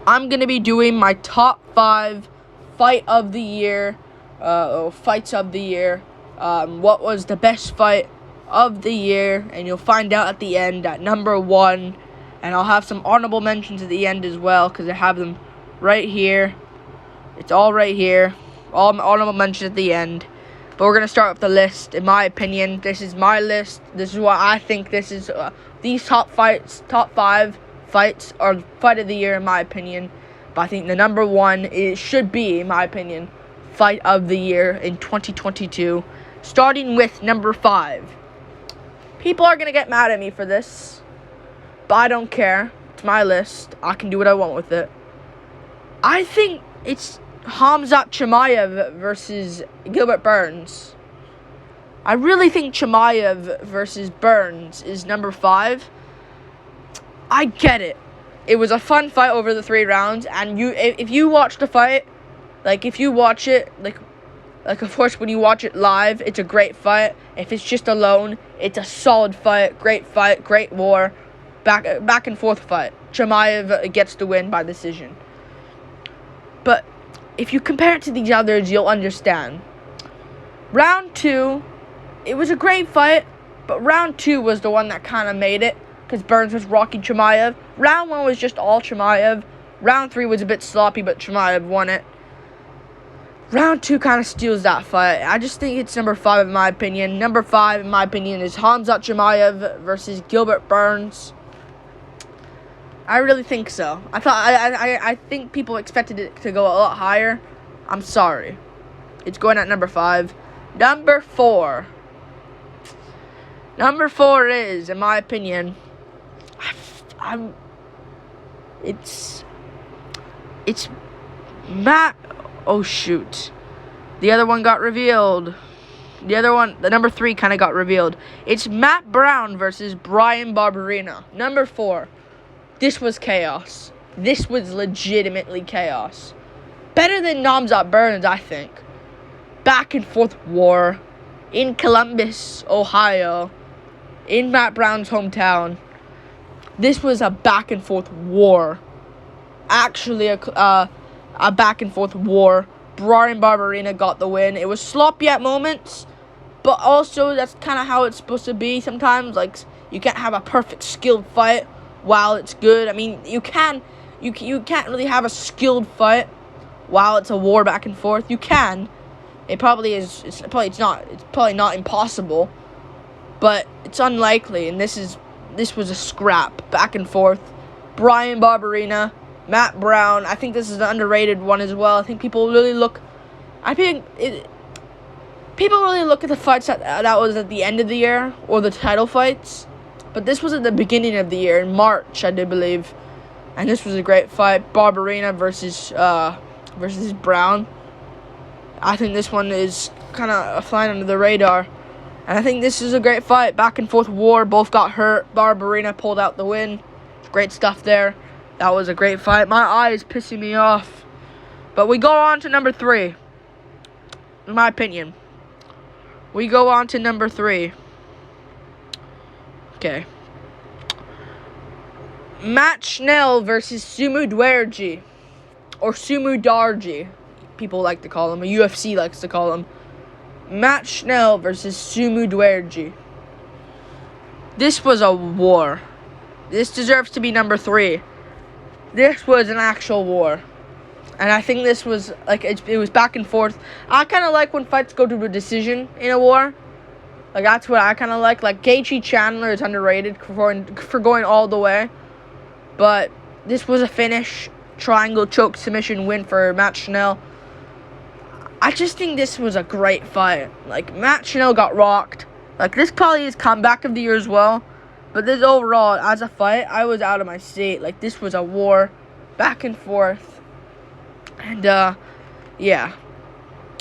I'm going to be doing my top 5 fights of the year. What was the best fight of the year? And you'll find out at the end at number 1. And I'll have some honorable mentions at the end as well, because I have them right here. It's all right here. All honorable mentions at the end. But we're going to start with the list. In my opinion, this is my list. This is what I think this is. These top 5 fights are fight of the year, in my opinion. But I think the number 1 should be, in my opinion, fight of the year in 2022. Starting with number 5. People are going to get mad at me for this, but I don't care. It's my list. I can do what I want with it. I think it's Khamzat Chimaev versus Gilbert Burns. I really think Chimaev versus Burns is number 5. I get it. It was a fun fight over the 3 rounds, and if you watch the fight, if you watch it, of course when you watch it live, it's a great fight. If it's just alone, it's a solid fight, great war, back and forth fight. Chimaev gets the win by decision. But if you compare it to these others, you'll understand. Round 2, it was a great fight, but round 2 was the one that kind of made it, because Burns was rocking Chimaev. Round 1 was just all Chimaev. Round 3 was a bit sloppy, but Chimaev won it. Round 2 kind of steals that fight. I just think it's number 5 in my opinion. Number 5 in my opinion is Khamzat Chimaev versus Gilbert Burns. I really think so. I think people expected it to go a lot higher. I'm sorry. It's going at number 5. Number 4. Number 4 is, in my opinion, it's Matt. Oh shoot, the other one got revealed. The number 3 kind of got revealed. It's Matt Brown versus Bryan Barberena. Number 4. This was chaos. This was legitimately chaos. Better than Khamzat Burns, I think. Back and forth war in Columbus, Ohio, in Matt Brown's hometown. This was a back and forth war. Actually, a back and forth war. Bryan Barberena got the win. It was sloppy at moments, but also that's kind of how it's supposed to be sometimes. You can't have a perfect skilled fight while it's good. I mean, you can't really have a skilled fight while it's a war back and forth. You can. It probably is. It's probably not impossible, but it's unlikely. And this was a scrap back and forth. Bryan Barberena, Matt Brown. I think this is an underrated one as well. I think people really look. People really look at the fights that was at the end of the year or the title fights, but this was at the beginning of the year in March, I do believe, and this was a great fight. Barberena versus Brown. I think this one is kind of flying under the radar, and I think this is a great fight. Back and forth war. Both got hurt. Barberena pulled out the win. Great stuff there. That was a great fight. My eye is pissing me off. But we go on to number 3. In my opinion. We go on to number 3. Okay. Matt Schnell versus Sumu Dwerji. Or Sumu Darji. People like to call him. UFC likes to call him. Matt Schnell versus Sumu Dwerji. This was a war. This deserves to be number 3. This was an actual war. And I think this was, it was back and forth. I kind of like when fights go to a decision in a war. That's what I kind of like. Gaethje Chandler is underrated for going all the way. But this was a finish. Triangle choke submission win for Matt Schnell. I just think this was a great fight. Matt Schnell got rocked. This probably is comeback of the year as well. But this overall, as a fight, I was out of my seat. This was a war. Back and forth. And, yeah.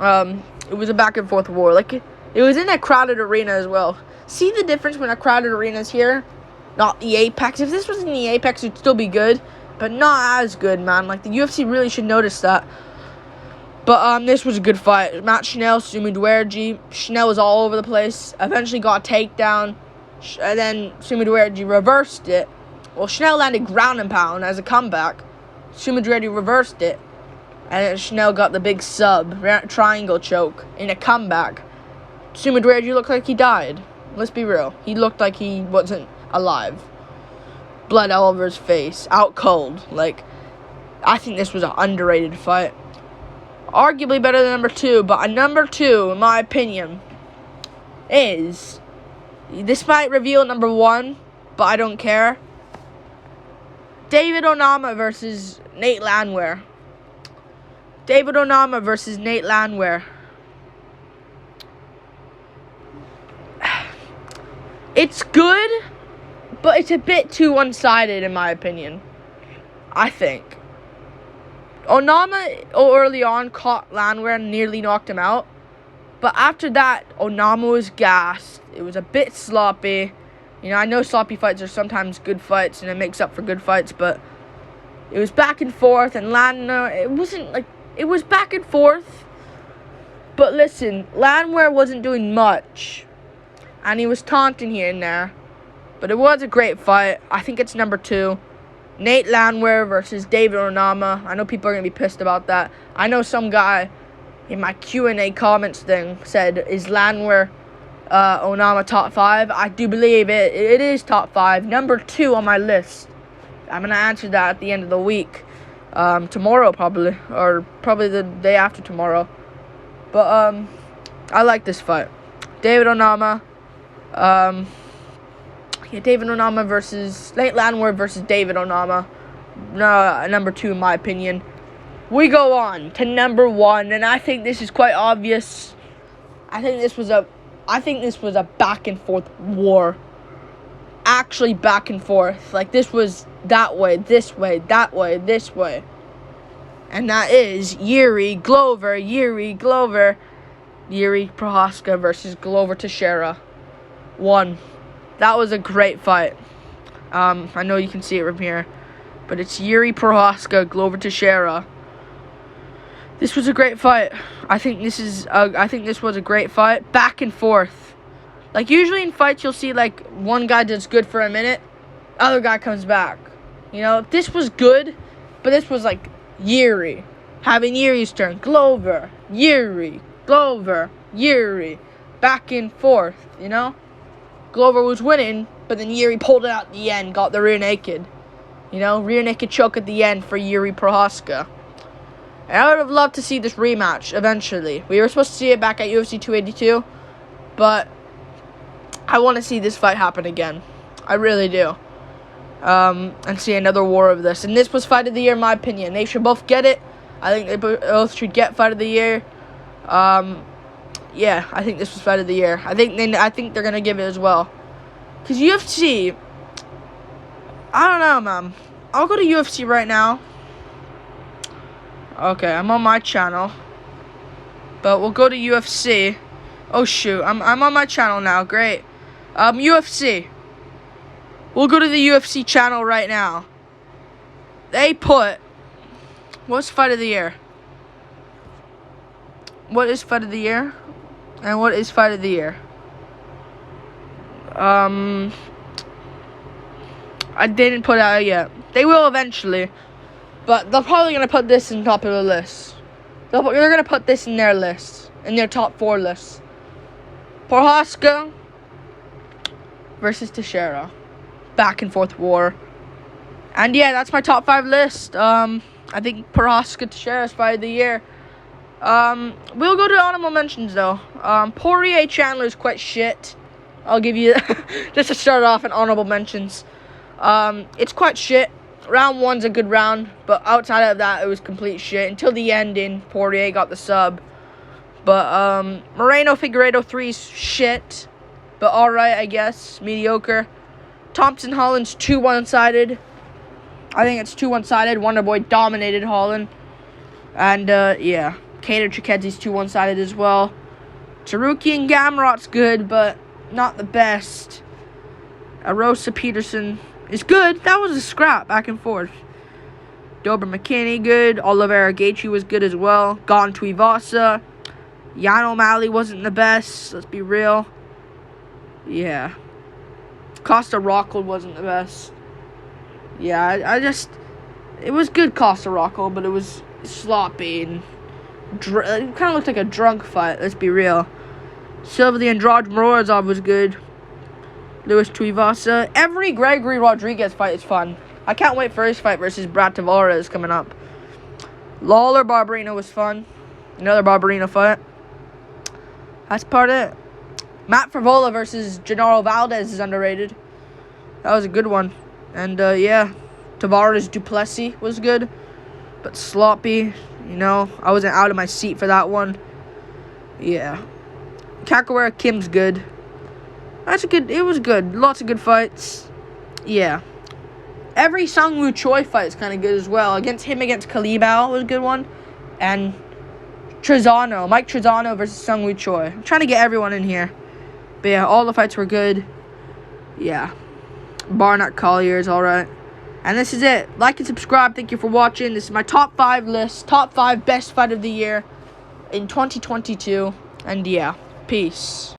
It was a back and forth war. It was in a crowded arena as well. See the difference when a crowded arena is here? Not the Apex. If this was in the Apex, it'd still be good. But not as good, man. The UFC really should notice that. But, this was a good fight. Matt Schnell, Sumu Dwerji. Schnell was all over the place. Eventually got a takedown. And then Sumu Dwerji reversed it. Well, Schnell landed ground and pound as a comeback. Sumadradi reversed it. And then Chanel got the big sub, triangle choke, in a comeback. Sumadradi looked like he died. Let's be real. He looked like he wasn't alive. Blood all over his face. Out cold. Like, I think this was an underrated fight. Arguably better than number 2, but a number 2, in my opinion, is... This might reveal number 1, but I don't care. David Onama versus Nate Landwehr. David Onama versus Nate Landwehr. It's good, but it's a bit too one-sided in my opinion. I think. Onama early on caught Landwehr and nearly knocked him out. But after that, Onama was gassed. It was a bit sloppy. You know, I know sloppy fights are sometimes good fights and it makes up for good fights, but it was back and forth, and Landwehr, it was back and forth. But listen, Landwehr wasn't doing much. And he was taunting here and there. But it was a great fight. I think it's number 2. Nate Landwehr versus David Onama. I know people are going to be pissed about that. I know some guy in my Q&A comments thing said, is Landwehr Onama top 5? I do believe it. It is top 5. Number 2 on my list. I'm going to answer that at the end of the week. Tomorrow probably. Or probably the day after tomorrow. But I like this fight. David Onama. David Onama versus Nate Landwehr versus David Onama. Number 2 in my opinion. We go on to number 1, and I think this is quite obvious. I think this was a back and forth war. Actually back and forth. Like, this was that way, this way, that way, this way. And that is Yuri Prohaska versus Glover Teixeira. 1. That was a great fight. I know you can see it from here, but it's Yuri Prohaska, Glover Teixeira. This was a great fight. I think this was a great fight. Back and forth. Like, usually in fights, you'll see, like, one guy does good for a minute, other guy comes back. You know, this was good, but this was, like, Yuri. Having Yuri's turn. Glover. Yuri. Glover. Yuri. Back and forth, you know? Glover was winning, but then Yuri pulled it out at the end, got the rear naked. You know, rear naked choke at the end for Yuri Prohaska. And I would have loved to see this rematch eventually. We were supposed to see it back at UFC 282, but I want to see this fight happen again. I really do. And see another war of this. And this was fight of the year in my opinion. They should both get it. I think they both should get fight of the year. Yeah, I think this was fight of the year. I think they're gonna give it as well. Cause UFC, I don't know, man. I'll go to UFC right now. Okay, I'm on my channel, but we'll go to UFC. Oh shoot, I'm on my channel now. Great. UFC. We'll go to the UFC channel right now. They put, what's fight of the year? What is fight of the year? And what is fight of the year? I didn't put it out yet. They will eventually. But they're probably going to put this in top of the list. They're going to put this in their list. In their top 4 lists. Prohaska versus Teixeira. Back and forth war. And yeah, that's my top 5 list. I think Prohaska Teixeira is fight of the year. We'll go to honorable mentions though. Poirier Chandler is quite shit. I'll give you just to start off in honorable mentions. It's quite shit. Round 1's a good round, but outside of that, it was complete shit until the ending. Poirier got the sub, but Moreno Figueiredo 3's shit, but all right, I guess, mediocre. Thompson Holland's too one-sided. I think it's too one-sided. Wonderboy dominated Holland, and yeah. Cater Chikedze's too one-sided as well. Taruki and Gamrot's good, but not the best. Arosa Peterson is good. That was a scrap, back and forth. Dober McKinney, good. Oliveira Gaethje was good as well. Gon Tuivasa. Jan O'Malley wasn't the best. Let's be real. Yeah. Costa Rockhold wasn't the best. Yeah, It was good Costa Rocco, but it was sloppy and it kind of looked like a drunk fight. Let's be real. Silva the Andrade Morozov was good. Luis Tuivasa. Every Gregory Rodriguez fight is fun. I can't wait for his fight versus Brad Tavares coming up. Lawler Barberino was fun. Another Barberino fight. That's part of it. Matt Favola versus Genaro Valdez is underrated. That was a good one. And, yeah. Tavares Duplessis was good, but sloppy. You know, I wasn't out of my seat for that one. Yeah. Capoeira Kim's good. That's a good. It was good. Lots of good fights. Yeah. Every Sungwoo Choi fight is kind of good as well. Against Kalibao was a good one. And Mike Trezano versus Sungwoo Choi. I'm trying to get everyone in here. But yeah, all the fights were good. Yeah. Barnett Collier is alright. And this is it. Like and subscribe. Thank you for watching. This is my top 5 list. Top 5 best fight of the year in 2022. And yeah, peace.